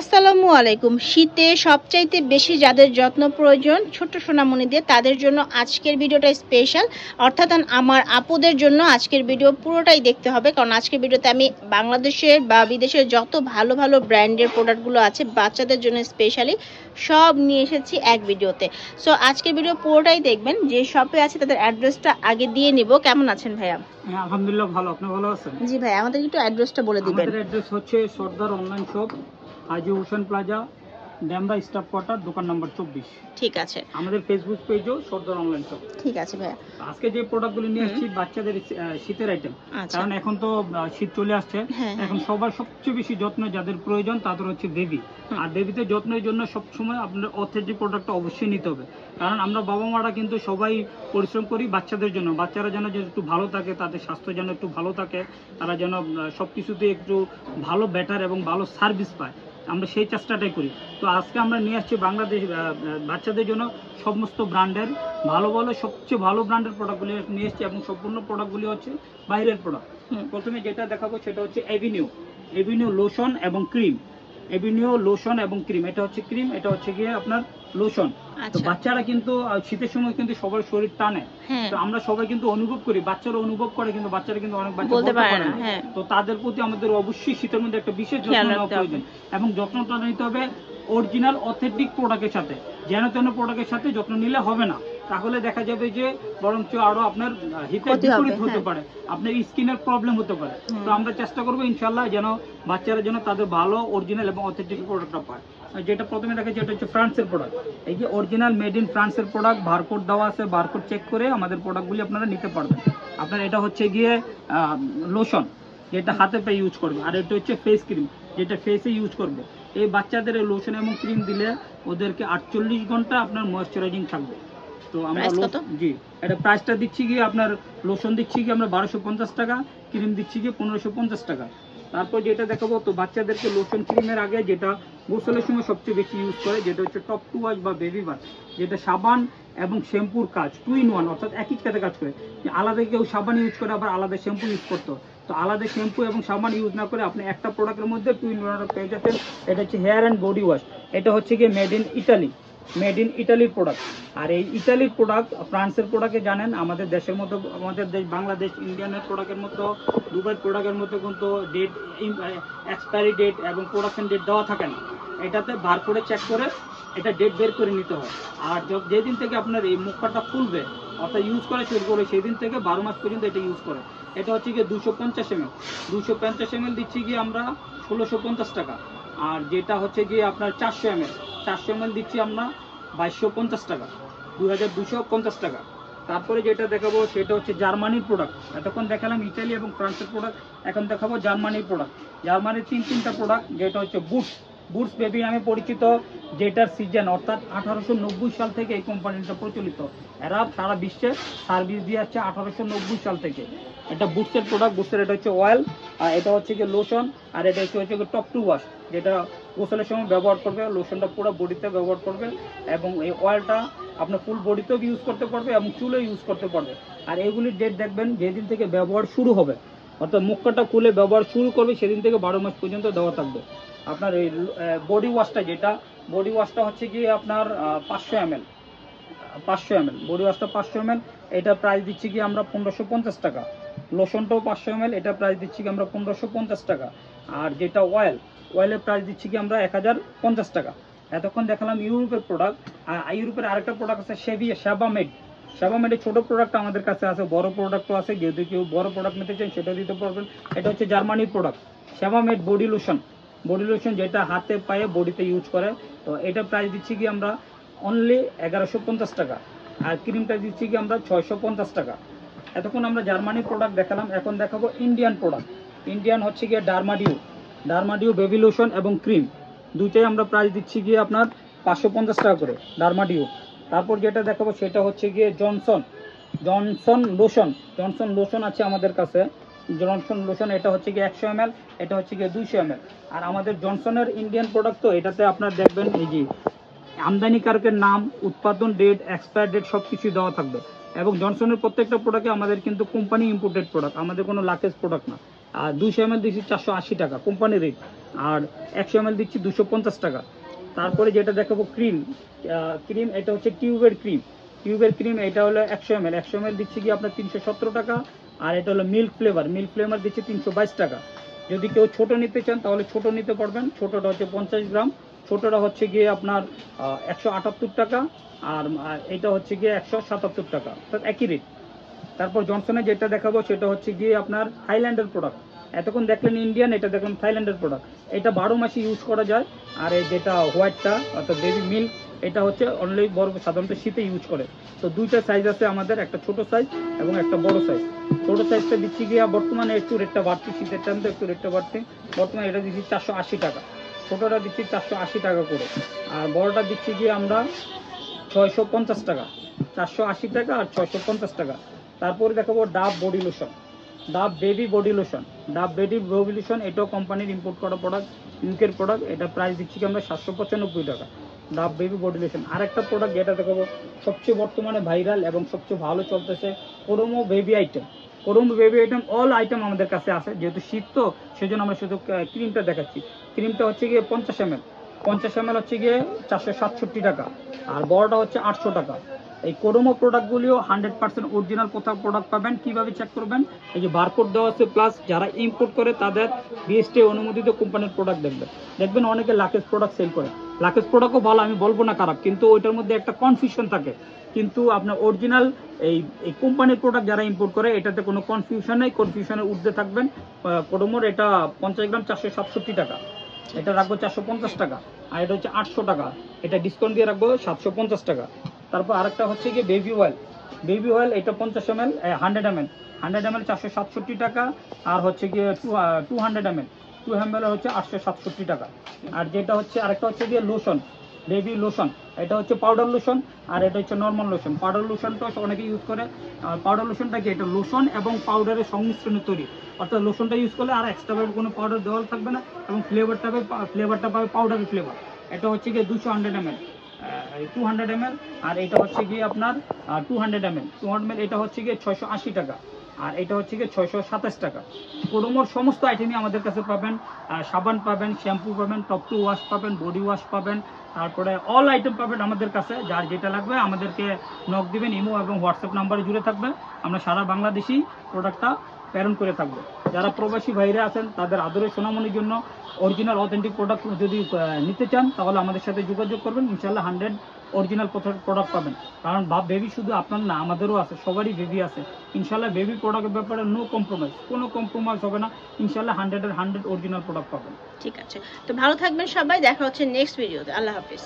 আসসালামু আলাইকুম। শীতে সবচাইতে বেশি যাদের যত্ন প্রয়োজন ছোট সোনামণিদের, তাদের জন্য আজকের ভিডিওটা স্পেশাল। অর্থাৎ আমার আপুদের জন্য আজকের ভিডিও পুরোটাই দেখতে হবে, কারণ আজকের ভিডিওতে আমি বাংলাদেশের বা বিদেশের যত ভালো ভালো ব্র্যান্ডের প্রোডাক্টগুলো আছে বাচ্চাদের জন্য স্পেশালি সব নিয়ে এসেছি এক ভিডিওতে। সো আজকের ভিডিও পুরোটাই দেখবেন। যে শপে আছে তাদের অ্যাড্রেসটা আগে দিয়ে নিব। কেমন আছেন ভাইয়া? হ্যাঁ, আলহামদুলিল্লাহ ভালো। আপনি ভালো আছেন? জি ভাই, আমাদের একটু অ্যাড্রেসটা বলে দিবেন। আমাদের অ্যাড্রেস হচ্ছে সর্দার অনলাইন শপ, হাজি Hossain plaza, Demra staff quarter, দোকান নাম্বার 24। ঠিক আছে। আমাদের ফেসবুক পেজও সর্দার অনলাইন শপ। ঠিক আছে ভাইয়া। আজকে যে প্রোডাক্টগুলো নিয়ে এসেছি বাচ্চাদের শীতের আইটেম, কারণ এখন তো শীত চলে আসছে। এখন সবার সবচেয়ে বেশি যত্ন যাদের প্রয়োজন তাদের হচ্ছে বেবি। আর বেবিতে যত্নের জন্য সবসময় আপনার অথেন্টিক প্রোডাক্টটা অবশ্যই নিতে হবে, কারণ আমরা বাবা মারা কিন্তু সবাই পরিশ্রম করি বাচ্চাদের জন্য। বাচ্চারা যেন একটু ভালো থাকে, তাদের স্বাস্থ্য যেন একটু ভালো থাকে, তারা যেন সবকিছুতে একটু ভালো বেটার এবং ভালো সার্ভিস পায়, আমরা সেই চেষ্টাটাই করি। তো আজকে আমরা নিয়ে আসছি বাংলাদেশ বাচ্চাদের জন্য সমস্ত ব্র্যান্ডের ভালো ভালো সবচেয়ে ভালো ব্র্যান্ডের প্রোডাক্টগুলি নিয়ে এসেছি, এবং সম্পূর্ণ প্রোডাক্টগুলি হচ্ছে বাইরের প্রোডাক্ট। প্রথমে যেটা দেখাবো সেটা হচ্ছে এভিনিউ লোশন এবং ক্রিম। এভিনিউ লোশন এবং ক্রিম, এটা হচ্ছে ক্রিম, এটা হচ্ছে গিয়ে আপনার লোশন। তো বাচ্চারা কিন্তু শীতের সময় কিন্তু সবার শরীর টানে, তো আমরা সবাই কিন্তু অনুভব করি, বাচ্চারা অনুভব করে, কিন্তু বাচ্চারা কিন্তু অনেক বাচ্চা বলতে পারে না। তো তাদের প্রতি আমাদের অবশ্যই শীতের মধ্যে একটা বিশেষ যত্ন নেওয়া প্রয়োজন, এবং যত্নটা নিতে হবে অরিজিনাল অথেন্টিক প্রোডাক্টের সাথে। যেন তেন প্রোডাক্টের সাথে যত্ন নিলে হবে না, তাহলে দেখা যাবে যে বরঞ্চ আরো আপনার হিতের বিপরীত হতে পারে, আপনার স্কিনের প্রবলেম হতে পারে। তো আমরা চেষ্টা করবো ইনশাল্লাহ যেন বাচ্চারা যেন তাদের ভালো অরিজিনাল এবং অথেন্টিক প্রোডাক্টটা পায়। যেটা প্রথমে দেখা যায় এটা হচ্ছে ফ্রান্সের প্রোডাক্ট। এই যে অরিজিনাল মেড ইন ফ্রান্সের প্রোডাক্ট, বারকোড দেওয়া আছে, বারকোড চেক করে আমাদের প্রোডাক্টগুলি আপনারা নিতে পারবেন। আপনার এটা হচ্ছে গিয়ে লোশন, যেটা হাতে পায়ে ইউজ করবে, আর এটা হচ্ছে ফেস ক্রিম, যেটা ফেসে ইউজ করবে। এই বাচ্চাদের লোশন এবং ক্রিম দিলে ওদেরকে 48 ঘন্টা আপনার ময়েশ্চারাইজিং থাকবে। তো আমরা জি এটা প্রাইসটা দিচ্ছি গিয়ে আপনার লোশন দিচ্ছি গিয়ে আমরা 1250 টাকা, ক্রিম দিচ্ছি গিয়ে 1550 টাকা। তারপর যেটা দেখাবো, তো বাচ্চাদেরকে লোশন ক্রিমের আগে যেটা গোসলের সময় সবচেয়ে বেশি ইউজ করে, যেটা হচ্ছে টপ টু ওয়াশ বা বেবি ওয়াশ, যেটা সাবান এবং শ্যাম্পুর কাজ 2 in 1, অর্থাৎ একই সাথে কাজ করে। আলাদা কেউ সাবান ইউজ করে, আবার আলাদা শ্যাম্পু ইউজ করতো, তো আলাদা শ্যাম্পু এবং সাবান ইউজ না করে আপনি একটা প্রোডাক্টের মধ্যে 2 in 1 পেয়ে যাচ্ছেন। এটা হচ্ছে হেয়ার অ্যান্ড বডি ওয়াশ, এটা হচ্ছে গিয়ে মেড ইন ইটালির প্রোডাক্ট। আর এই ইটালির প্রোডাক্ট ফ্রান্সের প্রোডাক্টে জানেন আমাদের দেশের মতো, আমাদের দেশ বাংলাদেশ ইন্ডিয়ানের প্রোডাক্টের মতো, দুবাই প্রোডাক্টের মতো কিন্তু ডেট, এক্সপায়ারি ডেট এবং প্রোডাকশন ডেট দেওয়া থাকে না। এটাতে বার করে চেক করে এটা ডেট বের করে নিতে হয়। আর যেদিন থেকে আপনার এই মুখটা খুলবে অর্থাৎ ইউজ করা শুরু করে সেই দিন থেকে 12 মাস পর্যন্ত এটা ইউজ করে। এটা হচ্ছে গিয়ে 250 ml দিচ্ছি গিয়ে আমরা 1650 টাকা। আর যেটা হচ্ছে গিয়ে আপনার 400 ml দিচ্ছি আমরা 2250 টাকা, 2250 টাকা। তারপরে যেটা দেখাবো সেটা হচ্ছে জার্মানির প্রোডাক্ট। এতক্ষণ দেখালাম ইটালি এবং ফ্রান্সের প্রোডাক্ট, এখন দেখাবো জার্মানির প্রোডাক্ট। জার্মানির তিনটা প্রোডাক্ট, যেটা হচ্ছে বুটস বেবি নামে পরিচিত, যেটার সিজন অর্থাৎ 1890 সাল থেকে এই কোম্পানিটা প্রচলিত। এরা সারা বিশ্বে সার্ভিস দিয়ে আসছে 1890 সাল থেকে। এটা বুটসের প্রোডাক্ট, বুটসের এটা হচ্ছে অয়েল, আর এটা হচ্ছে গিয়ে লোশন, আর এটা হচ্ছে টপ টু ওয়াশ, যেটা গোসলের সময় ব্যবহার করবে, লোশনটা পুরো বডিতে ব্যবহার করবে, এবং এই অয়েলটা আপনার ফুল বডিতেও ইউজ করতে পারবে এবং চুলে ইউজ করতে পারবে। আর এগুলির ডেট দেখবেন যেদিন থেকে ব্যবহার শুরু হবে, অর্থাৎ মুখটা খুলে ব্যবহার শুরু করবে সেদিন থেকে 12 মাস পর্যন্ত দেওয়া থাকবে। আপনার এই বডি ওয়াশটা, যেটা বডি ওয়াশটা হচ্ছে গিয়ে আপনার 500 ml, বডি ওয়াশটা 500 ml, এটা প্রাইস দিচ্ছি কি আমরা 1550 টাকা। লোশনটাও 500 ml, এটা প্রাইস দিচ্ছি কি আমরা 1550 টাকা। আর যেটা অয়েলের প্রাইস দিচ্ছি কি আমরা 1050 টাকা। এতক্ষণ দেখালাম ইউরোপের প্রোডাক্ট। আর ইউরোপের আরেকটা প্রোডাক্ট আছে সেবামেডের ছোট প্রোডাক্ট আমাদের কাছে আছে, বড় প্রোডাক্টও আছে, যদি কেউ বড় প্রোডাক্ট নিতে চান সেটা দিতে পারবেন। এটা হচ্ছে জার্মানির প্রোডাক্ট, সেবামেড বডি লোশন, যেটা হাতে পায়ে বডিতে ইউজ করে। তো এটা প্রাইস দিচ্ছি কি আমরা অনলি 1150 টাকা। আর ক্রিমটা দিচ্ছি কি আমরা 650 টাকা। এতক্ষণ আমরা জার্মানির প্রোডাক্ট দেখালাম, এখন দেখাবো ইন্ডিয়ান প্রোডাক্ট। ইন্ডিয়ান হচ্ছে গিয়ে ডার্মাডিউ বেবি লোশন এবং ক্রিম, দুইটাই আমরা প্রাইস দিচ্ছি গিয়ে আপনার 550 টাকা করে ডার্মাডিউ। তারপর যেটা দেখাবো সেটা হচ্ছে গিয়ে জনসন লোশন আছে আমাদের কাছে, জনসন লোশন, এটা হচ্ছে গিয়ে 100 ml, এটা হচ্ছে গিয়ে 200 ml। আর আমাদের জনসনের ইন্ডিয়ান প্রোডাক্ট, তো এটাতে আপনার দেখবেন এই যে আমদানিকারকের নাম, উৎপাদন ডেট, এক্সপায়ার ডেট সব কিছু দেওয়া থাকবে। এবং জনসনের প্রত্যেকটা প্রোডাক্টে আমাদের কিন্তু কোম্পানি ইম্পোর্টেড প্রোডাক্ট, আমাদের কোনো লাকেজ প্রোডাক্ট না। আর 200 ml দিচ্ছি 480 টাকা কোম্পানি রেট, আর 100 ml দিচ্ছি 250 টাকা। তারপরে যেটা দেখাবো ক্রিম, এটা হচ্ছে টিউবের ক্রিম, এটা হলো 100 ml দিচ্ছি কি আপনার 317 টাকা। আর এটা হলো মিল্ক ফ্লেভার দিচ্ছি 322 টাকা। যদি কেউ ছোট নিতে চান তাহলে ছোট নিতে পারবেন, ছোটটা হচ্ছে 50 গ্রাম, ছোটটা হচ্ছে গিয়ে আপনার 178 টাকা, আর এটা হচ্ছে গিয়ে 177 টাকা, একই রেট। তারপর জনসনের যেটা দেখাবো সেটা হচ্ছে গিয়ে আপনার থাইল্যান্ডের প্রোডাক্ট। এতক্ষণ দেখলেন ইন্ডিয়ান, এটা দেখলাম থাইল্যান্ডের প্রোডাক্ট। এটা 12 মাসে ইউজ করা যায়। আর এই যেটা হোয়াইটটা অর্থাৎ বেবি মিল্ক, এটা হচ্ছে অনলি বড়, সাধারণত শীতে ইউজ করে। তো দুইটা সাইজ আছে আমাদের, একটা ছোট সাইজ এবং একটা বড় সাইজ। ছোট সাইজটা দিচ্ছি গিয়ে বর্তমানে একটু রেটটা বাড়ছে, শীতের টাইমটা একটু রেটটা বাড়ছে। বর্তমানে এটা দিচ্ছি 480 টাকা, ছোটটা দিচ্ছি 480 টাকা করে। আর বড়টা দিচ্ছি গিয়ে আমরা 650 টাকা, 480 টাকা আর 650 টাকা। তারপরে দেখাবো ডাব বডি লোশন, ডাব বেবি বডি লোশন, এটাও কোম্পানির ইম্পোর্ট করা প্রোডাক্ট, ইউকের প্রোডাক্ট। এটা প্রাইস দিচ্ছি কি আমরা 795 টাকা, ডাব বেবি বডি লোশন। আরেকটা প্রোডাক্ট যেটা দেখাবো সবচেয়ে বর্তমানে ভাইরাল এবং সবচেয়ে ভালো চলতেছে, Kodomo baby item. All item আমাদের কাছে আছে, যেহেতু শীত তো সেজন্য আমরা শুধু ক্রিমটা দেখাচ্ছি। ক্রিমটা হচ্ছে গিয়ে 50 ml হচ্ছে গিয়ে 467 টাকা, আর বড়টা হচ্ছে 800 টাকা। এই কোডোমো প্রোডাক্টগুলিও 100% অরিজিনাল প্রোডাক্ট পাবেন। কিভাবে চেক করবেন? এই যে বারকোড দেওয়া আছে, প্লাস যারা ইম্পোর্ট করে তাদের বিএসটি অনুমোদিত কোম্পানির প্রোডাক্ট দেখবেন অনেকে লাকেজ প্রোডাক্ট সেল করে। লাকেজ প্রোডাক্টও ভালো, আমি বলবো না খারাপ, কিন্তু ওইটার মধ্যে একটা কনফিউশন থাকে। কিন্তু আপনার অরিজিনাল এই কোম্পানির প্রোডাক্ট যারা ইম্পোর্ট করে এটাতে কোনো কনফিউশন নেই, কনফিউশনের ঊর্ধ্বে থাকবেন। কোডোমোর এটা 50 গ্রাম 467 টাকা, এটা রাখবো 450 টাকা। আর এটা হচ্ছে 800 টাকা, এটা ডিসকাউন্ট দিয়ে রাখবো 750 টাকা। তারপর আরেকটা হচ্ছে কি বেবি অয়েল, এটা 50 ml 100 ml 467 টাকা। আর হচ্ছে গিয়ে 200 ml হচ্ছে 867 টাকা। আর যেটা হচ্ছে আরেকটা হচ্ছে গিয়ে লোশন, বেবি লোশন, এটা হচ্ছে পাউডার লোশন, আর এটা হচ্ছে নর্মাল লোশন। পাউডার লোশনটা অনেকে ইউজ করে। আর পাউডার লোশনটা কি, এটা লোশন এবং পাউডারের সংমিশ্রণে তৈরি, অর্থাৎ লোশনটা ইউজ করলে আর এক্সট্রাভাবে কোনো পাউডার দেওয়া থাকবে না, এবং ফ্লেভারটা পাবে পাউডারের ফ্লেভার। এটা হচ্ছে গিয়ে 200 ml 200 ml, আর এটা হচ্ছে গিয়ে আপনার 200 ml, এটা হচ্ছে গিয়ে 680 টাকা, আর এটা হচ্ছে গিয়ে 627 টাকা। কোডোমোর সমস্ত আইটেমই আমাদের কাছে পাবেন। সাবান পাবেন, শ্যাম্পু পাবেন, টপ টু ওয়াশ পাবেন, বডি ওয়াশ পাবেন, তারপরে অল আইটেম পাবেন আমাদের কাছে। যার যেটা লাগবে আমাদেরকে নক দিবেন, ইমো এবং হোয়াটসঅ্যাপ নাম্বারে জুড়ে থাকবে। আমরা সারা বাংলাদেশেই প্রোডাক্টটা প্রেরণ করে থাকবো। যারা প্রবাসী ভাইরা আছেন তাদের আদরের সোনামণির জন্য অরিজিনাল অথেন্টিক প্রোডাক্ট যদি নিতে চান তাহলে আমাদের সাথে যোগাযোগ করবেন। ইনশাল্লাহ 100 অরিজিনাল প্রোডাক্ট পাবেন। কারণ বেবি শুধু আপনার না, আমাদেরও আছে, সবারই বেবি আছে। ইনশাল্লাহ বেবি প্রোডাক্টের ব্যাপারে কোনো কম্প্রোমাইজ হবে না। ইনশাল্লাহ 100 অরিজিনাল প্রোডাক্ট পাবেন। ঠিক আছে, তো ভালো থাকবেন সবাই, দেখা হচ্ছে নেক্সট ভিডিওতে। আল্লাহ হাফিজ।